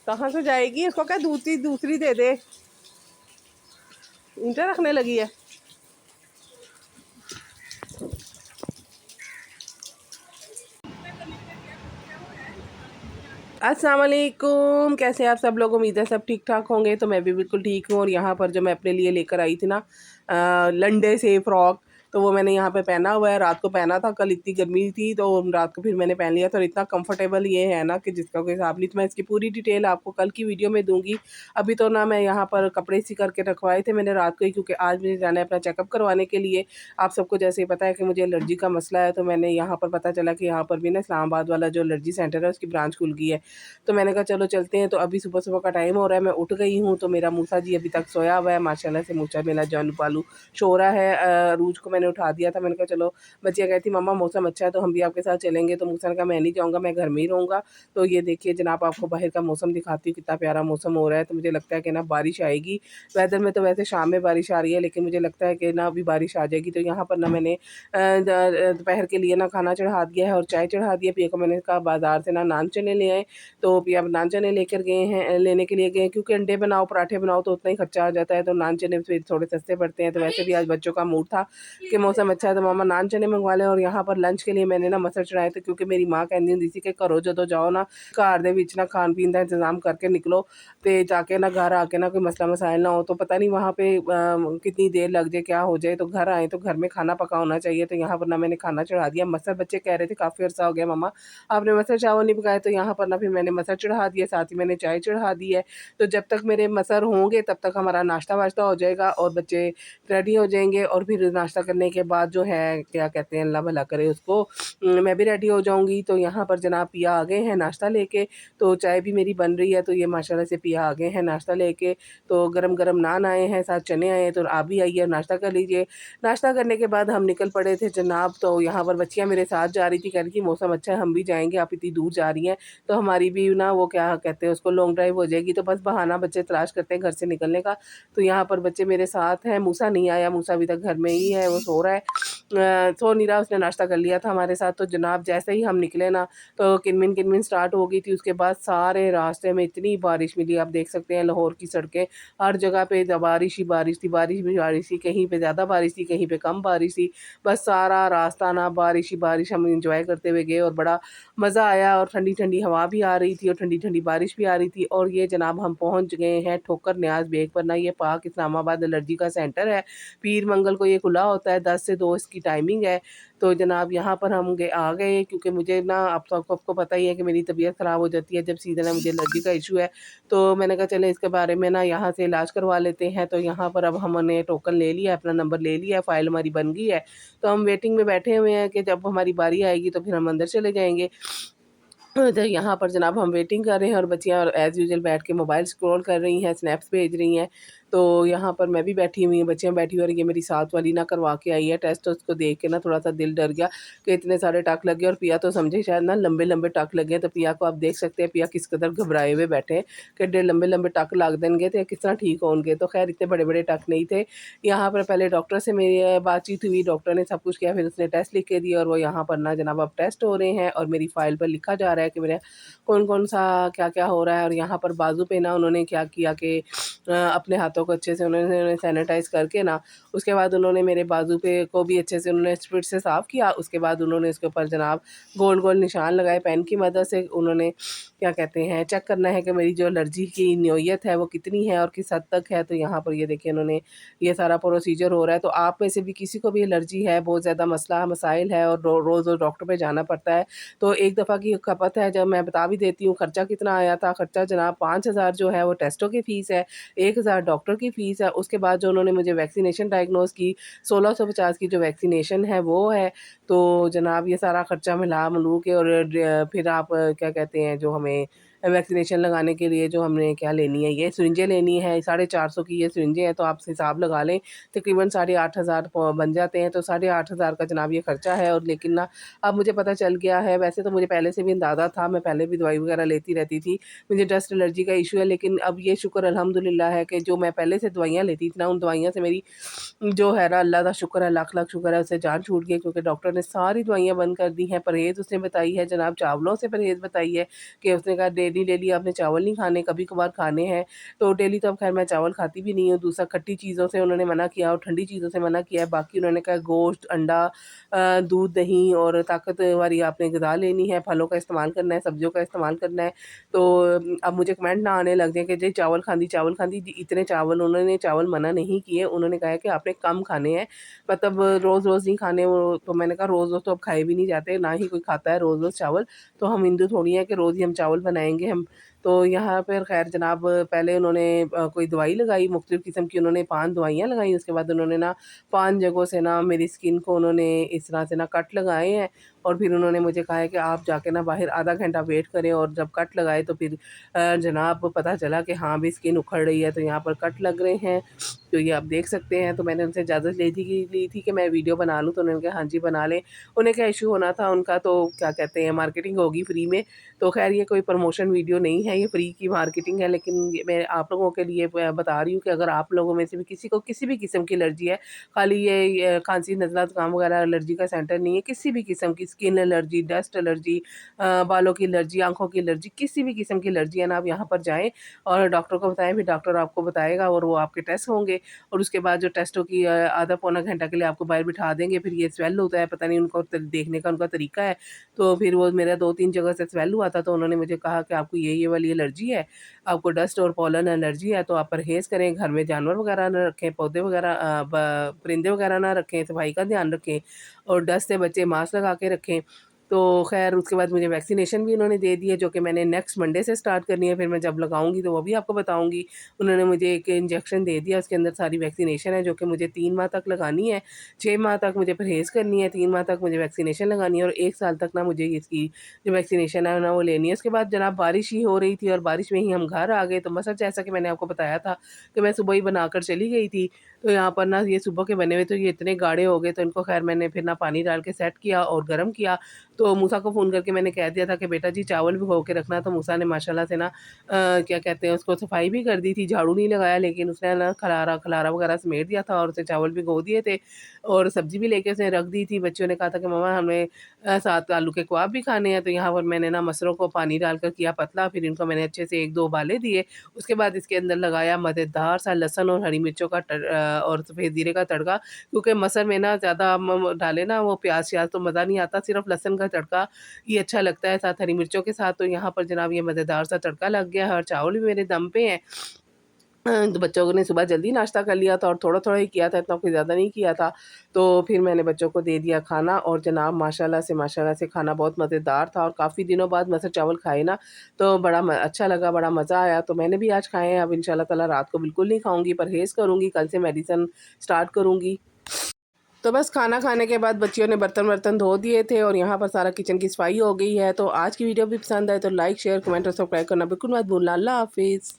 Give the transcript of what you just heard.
कहाँ से जाएगी? उसको क्या दूसरी दूसरी दे दे। ईंटें रखने लगी है। अस्सलाम वालेकुम, कैसे आप सब लोग? उम्मीद है सब ठीक ठाक होंगे। तो मैं भी बिल्कुल ठीक हूँ। और यहाँ पर जो मैं अपने लिए लेकर आई थी ना लंडे से फ्रॉक, तो वो मैंने यहाँ पे पहना हुआ है। रात को पहना था, कल इतनी गर्मी थी तो रात को फिर मैंने पहन लिया था। और इतना कंफर्टेबल ये है ना कि जिसका कोई हिसाब नहीं। तो मैं इसकी पूरी डिटेल आपको कल की वीडियो में दूंगी। अभी तो ना मैं यहाँ पर कपड़े सी करके रखवाए थे मैंने रात को ही, क्योंकि आज मुझे जाना है अपना चेकअप करवाने के लिए। आप सबको जैसे ही पता है कि मुझे एलर्जी का मसला है, तो मैंने यहाँ पर पता चला कि यहाँ पर भी ना इस्लामाबाद वाला जो एलर्जी सेंटर है उसकी ब्रांच खुल गई है। तो मैंने कहा चलो चलते हैं। तो अभी सुबह सुबह का टाइम हो रहा है, मैं उठ गई हूँ। तो मेरा मूसा जी अभी तक सोया हुआ है। माशाल्लाह से मूसा मेरा जानू पालू सो रहा है। अरूज को मैंने उठा दिया था। मैंने कहा चलो, बच्चियाँ कहती मम्मा मौसम अच्छा है तो हम भी आपके साथ चलेंगे। तो मूसा ने कहा मैं नहीं जाऊँगा, मैं घर में ही रहूँगा। तो ये देखिए जनाब, आपको बाहर का मौसम दिखाती हूँ, कितना प्यारा मौसम हो रहा है। तो मुझे लगता है कि ना बारिश आएगी। वेदर में तो वैसे शाम में बारिश आ रही है, लेकिन मुझे लगता है कि ना अभी बारिश आ जाएगी। तो यहाँ पर ना मैंने दोपहर के लिए ना खाना चढ़ा दिया है और चाय चढ़ा दी है। पिया को मैंने कहा बाज़ार से ना नान चने ले आए। तो पिया नान चने लेकर गए हैं, लेने के लिए गए हैं, क्योंकि अंडे बनाओ पराठे बनाओ तो उतना ही खर्चा आ जाता है। तो नान चने फिर थोड़े सस्ते पड़ते हैं। तो वैसे भी आज बच्चों का मूड था कि मौसम अच्छा है तो मामा नान चने मंगवा लें। और यहाँ पर लंच के लिए मैंने ना मसर चढ़ाए थे, क्योंकि मेरी माँ कहती हुंदी सी कि घरों जो जाओ ना घर दे विच ना खान पीन का इंतजाम करके निकलो, तो जाके ना घर आके ना कोई मसला मसाइल ना हो। तो पता नहीं वहाँ पे कितनी देर लग जाए, क्या हो जाए। तो घर आए तो घर में खाना पका होना चाहिए। तो यहाँ पर ना मैंने खाना चढ़ा दिया। मसर बच्चे कह रहे थे काफ़ी अर्सा हो गया मम्मा आपने मसर चावल नहीं पकाए। तो यहाँ पर ना फिर मैंने मसर चढ़ा दिया, साथ ही मैंने चाय चढ़ा दी है। तो जब तक मेरे मसर होंगे तब तक हमारा नाश्ता वाश्ता हो जाएगा और बच्चे रेडी हो जाएंगे। और फिर नाश्ता करने के बाद जो है क्या कहते हैं, अल्लाह भला करे उसको, मैं भी रेडी हो जाऊंगी। तो यहाँ पर जनाब पिया आ गए हैं नाश्ता लेके। तो चाय भी मेरी बन रही है। तो ये माशाल्लाह से पिया आ गए हैं नाश्ता लेके। तो गरम गरम नान आए हैं, साथ चने आए हैं। तो आप भी आइए नाश्ता कर लीजिए। नाश्ता करने के बाद हम निकल पड़े थे जनाब। तो यहाँ पर बच्चियाँ मेरे साथ जा रही थी, कह रही थी मौसम अच्छा है हम भी जाएंगे, आप इतनी दूर जा रही हैं तो हमारी भी ना वो क्या कहते हैं उसको लॉन्ग ड्राइव हो जाएगी। तो बस बहाना बच्चे तलाश करते हैं घर से निकलने का। तो यहाँ पर बच्चे मेरे साथ हैं। मूसा नहीं आया, मूसा अभी तक घर में ही है, वो सो रहा है। सो नहीं रहा, उसने नाश्ता कर लिया था हमारे साथ। तो जनाब जैसे ही हम निकले ना तो किनमिन किनमिन स्टार्ट हो गई थी। उसके बाद सारे रास्ते में इतनी बारिश मिली, आप देख सकते हैं लाहौर की सड़कें हर जगह पे बारिश ही बारिश थी, बारिश भी बारिश थी, कहीं पे ज़्यादा बारिश थी कहीं पे कम बारिश थी। बस सारा रास्ता ना बारिश ही बारिश, हम इंजॉय करते हुए गए और बड़ा मज़ा आया। और ठंडी ठंडी हवा भी आ रही थी और ठंडी ठंडी बारिश भी आ रही थी। और ये जनाब हम पहुंच गए हैं ठोकर न्याज बेग पर ना, ये पाक इस्लामाबाद एलर्जी का सेंटर है। पीर मंगल को ये खुला होता है, 10 से 2 इसकी टाइमिंग है। तो जनाब यहाँ पर हम आ गए, क्योंकि मुझे ना आप सबको पता ही है कि मेरी तबीयत ख़राब हो जाती है जब सीज़न है, मुझे एलर्जी का इशू है। तो मैंने कहा चले इसके बारे में ना यहाँ से इलाज करवा लेते हैं। तो यहाँ पर अब हमने टोकन ले लिया, अपना नंबर ले लिया, फ़ाइल हमारी बन गई है। तो हम वेटिंग में बैठे हुए हैं कि जब हमारी बारी आएगी तो फिर हम अंदर चले जाएंगे। तो यहाँ पर जनाब हम वेटिंग कर रहे हैं और बच्चियाँ एज़ यूजुअल बैठ के मोबाइल स्क्रॉल कर रही हैं, स्नैप्स भेज रही हैं। तो यहाँ पर मैं भी बैठी हुई हूँ, बच्चियाँ बैठी हुई और ये मेरी साथ वाली ना करवा के आई है टेस्ट। तो उसको देख के ना थोड़ा सा दिल डर गया कि इतने सारे टक लगे। और पिया तो समझे शायद ना लंबे लंबे टक लगे हैं। तो पिया को आप देख सकते हैं पिया किस कदर घबराए हुए बैठे हैं कि एडे लंबे लंबे टक लग देंगे तो किस तरह ठीक होंगे। तो खैर इतने बड़े बड़े टक नहीं थे। यहाँ पर पहले डॉक्टर से मेरी बातचीत हुई, डॉक्टर ने सब कुछ किया, फिर उसने टेस्ट लिख के दिया। और वो यहाँ पर ना जनाब अब टेस्ट हो रहे हैं और मेरी फ़ाइल पर लिखा जा रहा है कि मेरे कौन-कौन सा क्या-क्या हो रहा है। और यहाँ पर बाजू पे ना उन्होंने क्या किया कि अपने हाथों को अच्छे से उन्होंने सैनिटाइज़ करके ना, उसके बाद उन्होंने मेरे बाजू पे को भी अच्छे से उन्होंने स्पिरिट से साफ़ किया। उसके बाद उन्होंने इसके ऊपर जनाब गोल-गोल निशान लगाए पेन की मदद से। उन्होंने क्या कहते हैं चेक करना है कि मेरी जो एलर्जी की नोयत है वो कितनी है और किस हद तक है। तो यहाँ पर ये देखिए उन्होंने ये सारा प्रोसीजर हो रहा है। तो आप में से भी किसी को भी एलर्जी है, बहुत ज़्यादा मसला मसाइल है और रोज़ रोज़ डॉक्टर पे जाना पड़ता है, तो एक दफ़ा की खपत है, जब मैं बता भी देती हूँ खर्चा कितना आया था। खर्चा जनाब 5,000 जो है वो टेस्टों की फ़ीस है, 1,000 डॉक्टर की फ़ीस है। उसके बाद जो उन्होंने मुझे वैक्सीनेशन डायग्नोज़ की 1650 की जो वैक्सीनेशन है वो है। तो जनाब ये सारा खर्चा मिला-मिलू के और फिर आप क्या कहते हैं जो हमें वैक्सीनेशन लगाने के लिए जो हमने क्या लेनी है, ये सिरिंजें लेनी है, 450 की ये सिरिंजें हैं। तो आप हिसाब लगा लें तकरीबन 8,500 बन जाते हैं। तो 8,500 का जनाब ये खर्चा है। और लेकिन ना अब मुझे पता चल गया है, वैसे तो मुझे पहले से भी अंदाज़ा था, मैं पहले भी दवाई वगैरह लेती रहती थी, मुझे डस्ट एलर्जी का इशू है। लेकिन अब ये शुक्र अल्हम्दुलिल्लाह है कि जो मैं पहले से दवाइयाँ लेती थी ना, उन दवाइयों से मेरी जो है ना अल्लाह का शुक्र है, लाख लाख शुक्र है, उससे जान छूट गई। क्योंकि डॉक्टर ने सारी दवाइयाँ बंद कर दी हैं। परहेज़ उसने बताई है जनाब, चावलों से परहेज़ बताई है कि उसने कहा डेली डेली आपने चावल नहीं खाने, कभी कभार खाने हैं। तो डेली तो अब खैर मैं चावल खाती भी नहीं हूँ। दूसरा खट्टी चीज़ों से उन्होंने मना किया और ठंडी चीज़ों से मना किया है। बाकी उन्होंने कहा गोश्त, अंडा, दूध, दही और ताकत वाली आपने ग़िज़ा लेनी है, फलों का इस्तेमाल करना है, सब्जियों का इस्तेमाल करना है। तो अब मुझे कमेंट ना आने लग जाए कि जी चावल खांदी जी, इतने चावल उन्होंने चावल मना नहीं किए। उन्होंने कहा है कि आपने कम खाने हैं, मतलब रोज़-रोज़ नहीं खाने वो। तो मैंने कहा रोज़-रोज़ तो अब खाए भी नहीं जाते, ना ही कोई खाता है रोज़-रोज़ चावल। तो हम हिंदू थोड़ी हैं कि रोज़ ही हम चावल बनाएँगे हम। तो यहाँ पर ख़ैर जनाब पहले उन्होंने कोई दवाई लगाई, मुख्तलिफ़ किस्म की उन्होंने 5 दवाइयाँ लगाई। उसके बाद उन्होंने ना 5 जगहों से ना मेरी स्किन को उन्होंने इस तरह से ना कट लगाए हैं। और फिर उन्होंने मुझे कहा है कि आप जाके ना बाहर आधा घंटा वेट करें, और जब कट लगाए तो फिर जनाब पता चला कि हाँ भी स्किन उखड़ रही है, तो यहाँ पर कट लग रहे हैं। तो ये आप देख सकते हैं। तो मैंने उनसे इजाज़त ली थी कि मैं वीडियो बना लूँ, तो उन्होंने कहा हाँ जी बना लें। उन्हें क्या इश्यू होना था उनका, तो क्या कहते हैं मार्केटिंग होगी फ्री में। तो ख़ैर ये कोई प्रमोशन वीडियो नहीं है, ये फ्री की मार्केटिंग है। लेकिन ये मैं आप लोगों के लिए बता रही हूँ कि अगर आप लोगों में से भी किसी को किसी भी किस्म की एलर्जी है, खाली ये खांसी, नज़ला, ज़ुकाम वगैरह एलर्जी का सेंटर नहीं है। किसी भी किस्म की स्किन एलर्जी, डस्ट एलर्जी, बालों की एलर्जी, आँखों की एलर्जी, किसी भी किस्म की एलर्जी है ना, आप यहाँ पर जाएँ और डॉक्टर को बताएँ, फिर डॉक्टर आपको बताएगा और वो आपके टेस्ट होंगे। और उसके बाद जो टेस्टों की आधा पौना घंटा के लिए आपको बाहर बिठा देंगे। फिर ये स्वेल होता है, पता नहीं उनको देखने का उनका तरीका है। तो फिर वो मेरा 2-3 जगह से स्वेल हुआ था, तो उन्होंने मुझे कहा कि आपको ये वाली एलर्जी है, आपको डस्ट और पॉलन एलर्जी है, तो आप परहेज़ करें, घर में जानवर वगैरह ना रखें, पौधे वगैरह परिंदे वगैरह ना रखें, सफाई का ध्यान रखें और डस्ट से बचें, मास्क लगा के रखें। तो ख़ैर उसके बाद मुझे वैक्सीनेशन भी उन्होंने दे दी है, जो कि मैंने नेक्स्ट मंडे से स्टार्ट करनी है। फिर मैं जब लगाऊँगी तो वो भी आपको बताऊँगी। उन्होंने मुझे एक इंजेक्शन दे दिया, उसके अंदर सारी वैक्सीनेशन है, जो कि मुझे 3 माह तक लगानी है। 6 माह तक मुझे परहेज़ करनी है, 3 माह तक मुझे वैक्सीनेशन लगानी है और 1 साल तक ना मुझे इसकी जो वैक्सीनेशन है ना वो लेनी है। उसके बाद जनाब बारिश ही हो रही थी और बारिश में ही हम घर आ गए। तो मसला जैसा कि मैंने आपको बताया था कि मैं सुबह ही बनाकर चली गई थी। तो यहाँ पर ना ये सुबह के बने हुए तो ये इतने गाढ़े हो गए, तो इनको ख़ैर मैंने फिर ना पानी डाल के सेट किया और गरम किया। तो मूसा को फ़ोन करके मैंने कह दिया था कि बेटा जी चावल भिगो के रखना। तो मूसा ने माशाल्लाह से ना क्या कहते हैं उसको सफाई भी कर दी थी, झाड़ू नहीं लगाया, लेकिन उसने ना खलारा वगैरह समेट दिया था और उसने चावल भिगो दिए थे और सब्ज़ी भी लेके उसने रख दी थी। बच्चों ने कहा था कि मम्मा हमें साथ आलू के कबाब भी खाने हैं। तो यहाँ पर मैंने ना मसरों को पानी डालकर किया पतला, फिर इनको मैंने अच्छे से 1-2 उबाले दिए। उसके बाद इसके अंदर लगाया मज़ेदार सा लहसुन और हरी मिर्चों का और सफ़ेद ज़ीरे का तड़का, क्योंकि मसर में ना ज़्यादा हम डालें ना वो प्याज़-श्याज़ तो मज़ा नहीं आता, सिर्फ़ लहसुन का तड़का ही अच्छा लगता है साथ हरी मिर्चों के साथ। तो यहाँ पर जनाब ये मज़ेदार सा तड़का लग गया है और चावल भी मेरे दम पे हैं। तो बच्चों ने सुबह जल्दी नाश्ता कर लिया था और थोड़ा-थोड़ा ही किया था, इतना कोई ज़्यादा नहीं किया था। तो फिर मैंने बच्चों को दे दिया खाना और जनाब माशाल्लाह से खाना बहुत मज़ेदार था और काफ़ी दिनों बाद मसर चावल खाए ना, तो बड़ा अच्छा लगा, बड़ा मज़ा आया। तो मैंने भी आज खाए हैं, अब इंशाल्लाह ताला रात को बिल्कुल नहीं खाऊँगी, परहेज़ करूँगी, कल से मेडिसिन स्टार्ट करूँगी। तो बस खाना खाने के बाद बच्चियों ने बर्तन-वर्तन धो दिए थे और यहाँ पर सारा किचन की सफाई हो गई है। तो आज की वीडियो भी पसंद आए तो लाइक, शेयर, कमेंट और सब्सक्राइब करना बिल्कुल मत भूलना। अल्लाह हाफ़िज़।